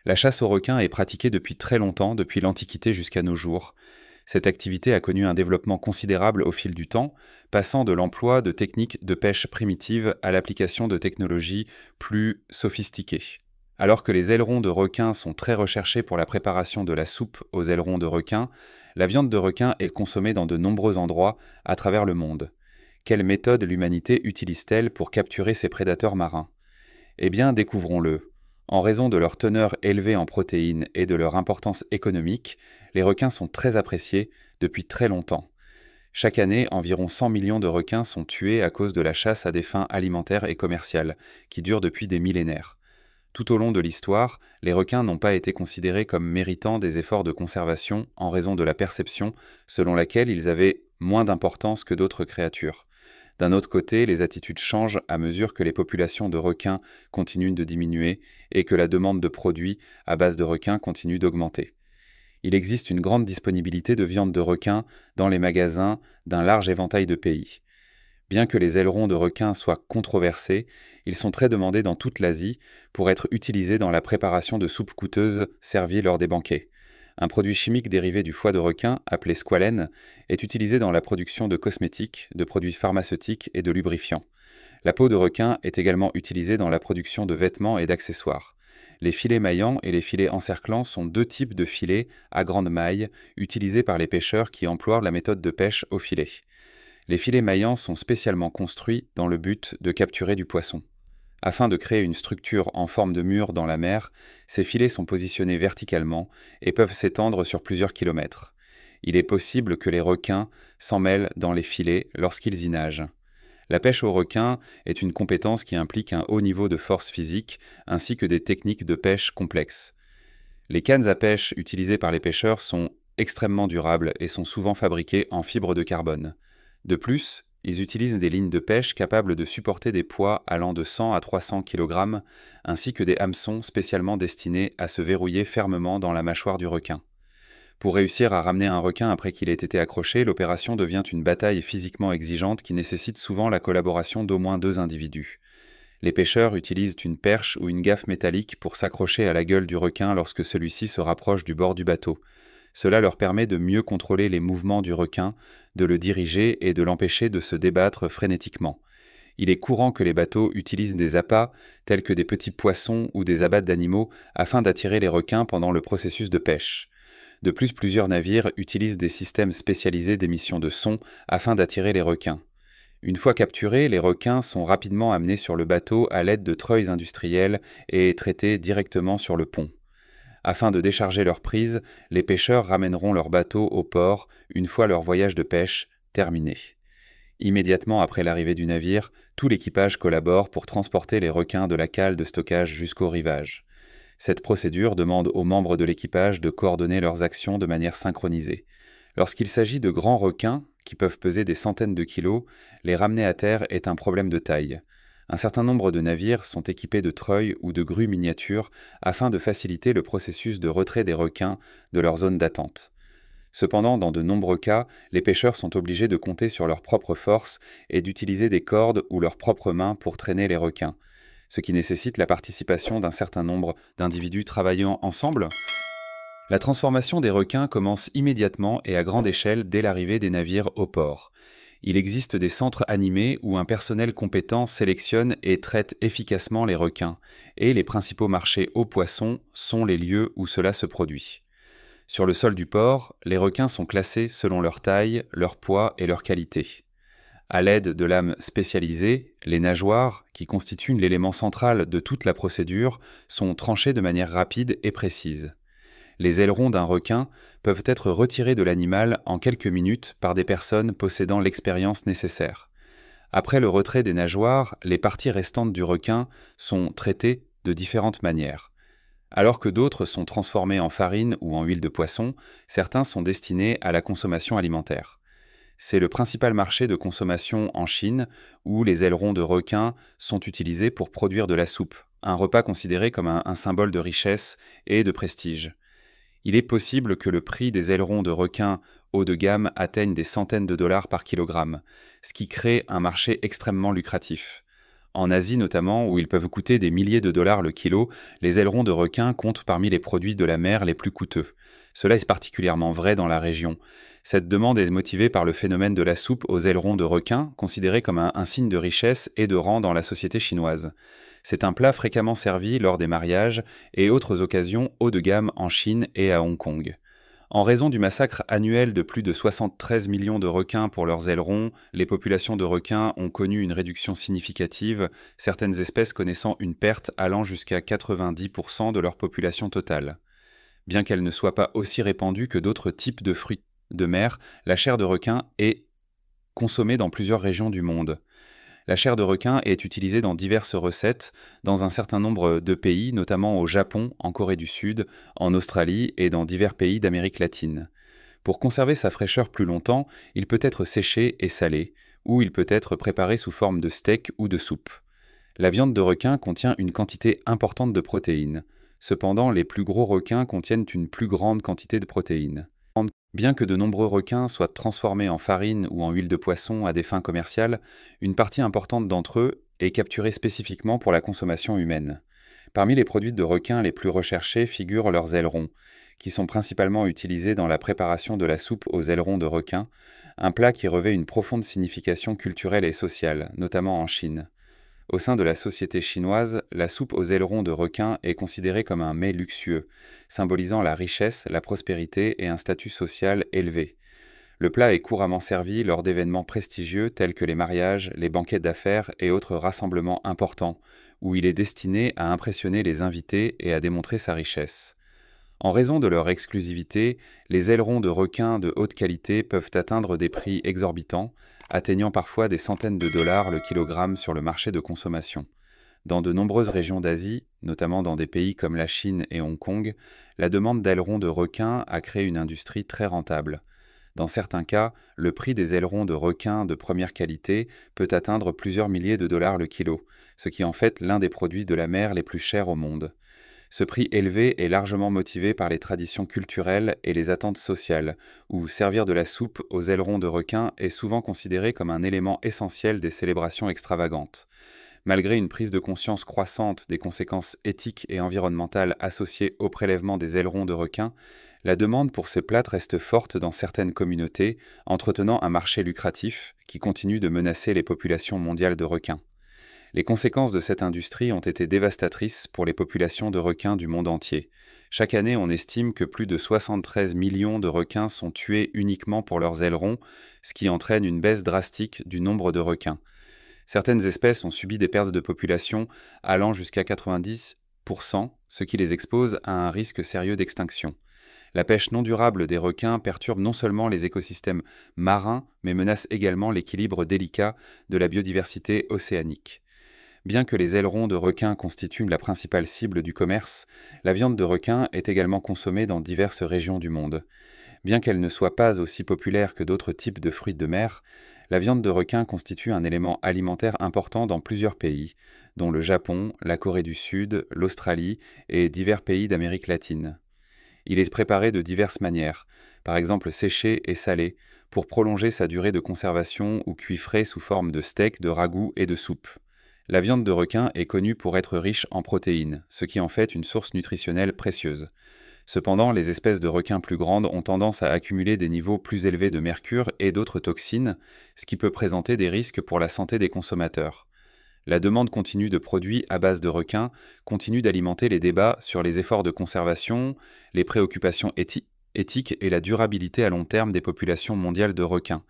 La chasse aux requins est pratiquée depuis très longtemps, depuis l'Antiquité jusqu'à nos jours. Cette activité a connu un développement considérable au fil du temps, passant de l'emploi de techniques de pêche primitives à l'application de technologies plus sophistiquées. Alors que les ailerons de requin sont très recherchés pour la préparation de la soupe aux ailerons de requin, la viande de requin est consommée dans de nombreux endroits à travers le monde. Quelle méthode l'humanité utilise-t-elle pour capturer ces prédateurs marins? Eh bien, découvrons-le. En raison de leur teneur élevée en protéines et de leur importance économique, les requins sont très appréciés depuis très longtemps. Chaque année, environ 100 millions de requins sont tués à cause de la chasse à des fins alimentaires et commerciales, qui dure depuis des millénaires. Tout au long de l'histoire, les requins n'ont pas été considérés comme méritant des efforts de conservation en raison de la perception selon laquelle ils avaient moins d'importance que d'autres créatures. D'un autre côté, les attitudes changent à mesure que les populations de requins continuent de diminuer et que la demande de produits à base de requins continue d'augmenter. Il existe une grande disponibilité de viande de requin dans les magasins d'un large éventail de pays. Bien que les ailerons de requin soient controversés, ils sont très demandés dans toute l'Asie pour être utilisés dans la préparation de soupes coûteuses servies lors des banquets. Un produit chimique dérivé du foie de requin, appelé squalène, est utilisé dans la production de cosmétiques, de produits pharmaceutiques et de lubrifiants. La peau de requin est également utilisée dans la production de vêtements et d'accessoires. Les filets maillants et les filets encerclants sont deux types de filets à grande maille utilisés par les pêcheurs qui emploient la méthode de pêche au filet. Les filets maillants sont spécialement construits dans le but de capturer du poisson. Afin de créer une structure en forme de mur dans la mer, ces filets sont positionnés verticalement et peuvent s'étendre sur plusieurs kilomètres. Il est possible que les requins s'en mêlent dans les filets lorsqu'ils y nagent. La pêche aux requins est une compétence qui implique un haut niveau de force physique ainsi que des techniques de pêche complexes. Les cannes à pêche utilisées par les pêcheurs sont extrêmement durables et sont souvent fabriquées en fibre de carbone. De plus, ils utilisent des lignes de pêche capables de supporter des poids allant de 100 à 300 kg, ainsi que des hameçons spécialement destinés à se verrouiller fermement dans la mâchoire du requin. Pour réussir à ramener un requin après qu'il ait été accroché, l'opération devient une bataille physiquement exigeante qui nécessite souvent la collaboration d'au moins deux individus. Les pêcheurs utilisent une perche ou une gaffe métallique pour s'accrocher à la gueule du requin lorsque celui-ci se rapproche du bord du bateau. Cela leur permet de mieux contrôler les mouvements du requin, de le diriger et de l'empêcher de se débattre frénétiquement. Il est courant que les bateaux utilisent des appâts, tels que des petits poissons ou des abattes d'animaux, afin d'attirer les requins pendant le processus de pêche. De plus, plusieurs navires utilisent des systèmes spécialisés d'émission de son afin d'attirer les requins. Une fois capturés, les requins sont rapidement amenés sur le bateau à l'aide de treuils industriels et traités directement sur le pont. Afin de décharger leur prise, les pêcheurs ramèneront leur bateau au port une fois leur voyage de pêche terminé. Immédiatement après l'arrivée du navire, tout l'équipage collabore pour transporter les requins de la cale de stockage jusqu'au rivage. Cette procédure demande aux membres de l'équipage de coordonner leurs actions de manière synchronisée. Lorsqu'il s'agit de grands requins, qui peuvent peser des centaines de kilos, les ramener à terre est un problème de taille. Un certain nombre de navires sont équipés de treuils ou de grues miniatures afin de faciliter le processus de retrait des requins de leur zone d'attente. Cependant, dans de nombreux cas, les pêcheurs sont obligés de compter sur leurs propres forces et d'utiliser des cordes ou leurs propres mains pour traîner les requins, ce qui nécessite la participation d'un certain nombre d'individus travaillant ensemble. La transformation des requins commence immédiatement et à grande échelle dès l'arrivée des navires au port. Il existe des centres animés où un personnel compétent sélectionne et traite efficacement les requins, et les principaux marchés aux poissons sont les lieux où cela se produit. Sur le sol du port, les requins sont classés selon leur taille, leur poids et leur qualité. À l'aide de lames spécialisées, les nageoires, qui constituent l'élément central de toute la procédure, sont tranchées de manière rapide et précise. Les ailerons d'un requin peuvent être retirés de l'animal en quelques minutes par des personnes possédant l'expérience nécessaire. Après le retrait des nageoires, les parties restantes du requin sont traitées de différentes manières. Alors que d'autres sont transformés en farine ou en huile de poisson, certains sont destinés à la consommation alimentaire. C'est le principal marché de consommation en Chine, où les ailerons de requin sont utilisés pour produire de la soupe, un repas considéré comme un symbole de richesse et de prestige. Il est possible que le prix des ailerons de requin haut de gamme atteigne des centaines de dollars par kilogramme, ce qui crée un marché extrêmement lucratif. En Asie notamment, où ils peuvent coûter des milliers de dollars le kilo, les ailerons de requin comptent parmi les produits de la mer les plus coûteux. Cela est particulièrement vrai dans la région. Cette demande est motivée par le phénomène de la soupe aux ailerons de requin, considéré comme un signe de richesse et de rang dans la société chinoise. C'est un plat fréquemment servi lors des mariages et autres occasions haut de gamme en Chine et à Hong Kong. En raison du massacre annuel de plus de 73 millions de requins pour leurs ailerons, les populations de requins ont connu une réduction significative, certaines espèces connaissant une perte allant jusqu'à 90% de leur population totale. Bien qu'elle ne soit pas aussi répandue que d'autres types de fruits de mer, la chair de requin est consommée dans plusieurs régions du monde. La chair de requin est utilisée dans diverses recettes dans un certain nombre de pays, notamment au Japon, en Corée du Sud, en Australie et dans divers pays d'Amérique latine. Pour conserver sa fraîcheur plus longtemps, il peut être séché et salé, ou il peut être préparé sous forme de steak ou de soupe. La viande de requin contient une quantité importante de protéines. Cependant, les plus gros requins contiennent une plus grande quantité de protéines. Bien que de nombreux requins soient transformés en farine ou en huile de poisson à des fins commerciales, une partie importante d'entre eux est capturée spécifiquement pour la consommation humaine. Parmi les produits de requins les plus recherchés figurent leurs ailerons, qui sont principalement utilisés dans la préparation de la soupe aux ailerons de requin, un plat qui revêt une profonde signification culturelle et sociale, notamment en Chine. Au sein de la société chinoise, la soupe aux ailerons de requin est considérée comme un mets luxueux, symbolisant la richesse, la prospérité et un statut social élevé. Le plat est couramment servi lors d'événements prestigieux tels que les mariages, les banquets d'affaires et autres rassemblements importants, où il est destiné à impressionner les invités et à démontrer sa richesse. En raison de leur exclusivité, les ailerons de requin de haute qualité peuvent atteindre des prix exorbitants, atteignant parfois des centaines de dollars le kilogramme sur le marché de consommation. Dans de nombreuses régions d'Asie, notamment dans des pays comme la Chine et Hong Kong, la demande d'ailerons de requin a créé une industrie très rentable. Dans certains cas, le prix des ailerons de requin de première qualité peut atteindre plusieurs milliers de dollars le kilo, ce qui en fait l'un des produits de la mer les plus chers au monde. Ce prix élevé est largement motivé par les traditions culturelles et les attentes sociales, où servir de la soupe aux ailerons de requin est souvent considéré comme un élément essentiel des célébrations extravagantes. Malgré une prise de conscience croissante des conséquences éthiques et environnementales associées au prélèvement des ailerons de requin, la demande pour ces plats reste forte dans certaines communautés, entretenant un marché lucratif qui continue de menacer les populations mondiales de requins. Les conséquences de cette industrie ont été dévastatrices pour les populations de requins du monde entier. Chaque année, on estime que plus de 73 millions de requins sont tués uniquement pour leurs ailerons, ce qui entraîne une baisse drastique du nombre de requins. Certaines espèces ont subi des pertes de population allant jusqu'à 90%, ce qui les expose à un risque sérieux d'extinction. La pêche non durable des requins perturbe non seulement les écosystèmes marins, mais menace également l'équilibre délicat de la biodiversité océanique. Bien que les ailerons de requin constituent la principale cible du commerce, la viande de requin est également consommée dans diverses régions du monde. Bien qu'elle ne soit pas aussi populaire que d'autres types de fruits de mer, la viande de requin constitue un élément alimentaire important dans plusieurs pays, dont le Japon, la Corée du Sud, l'Australie et divers pays d'Amérique latine. Il est préparé de diverses manières, par exemple séché et salé, pour prolonger sa durée de conservation ou cuit frais sous forme de steak, de ragoût et de soupe. La viande de requin est connue pour être riche en protéines, ce qui en fait une source nutritionnelle précieuse. Cependant, les espèces de requins plus grandes ont tendance à accumuler des niveaux plus élevés de mercure et d'autres toxines, ce qui peut présenter des risques pour la santé des consommateurs. La demande continue de produits à base de requins continue d'alimenter les débats sur les efforts de conservation, les préoccupations éthiques et la durabilité à long terme des populations mondiales de requins.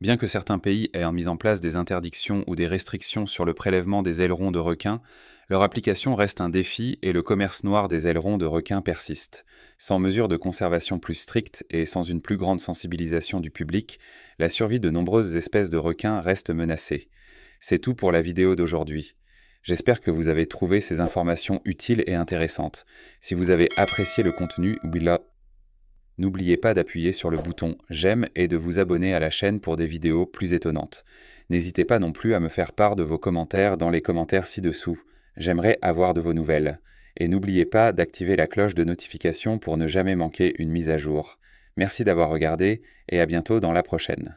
Bien que certains pays aient mis en place des interdictions ou des restrictions sur le prélèvement des ailerons de requins, leur application reste un défi et le commerce noir des ailerons de requins persiste. Sans mesures de conservation plus strictes et sans une plus grande sensibilisation du public, la survie de nombreuses espèces de requins reste menacée. C'est tout pour la vidéo d'aujourd'hui. J'espère que vous avez trouvé ces informations utiles et intéressantes. Si vous avez apprécié le contenu, n'oubliez pas d'appuyer sur le bouton j'aime et de vous abonner à la chaîne pour des vidéos plus étonnantes. N'hésitez pas non plus à me faire part de vos commentaires dans les commentaires ci-dessous. J'aimerais avoir de vos nouvelles. Et n'oubliez pas d'activer la cloche de notification pour ne jamais manquer une mise à jour. Merci d'avoir regardé et à bientôt dans la prochaine.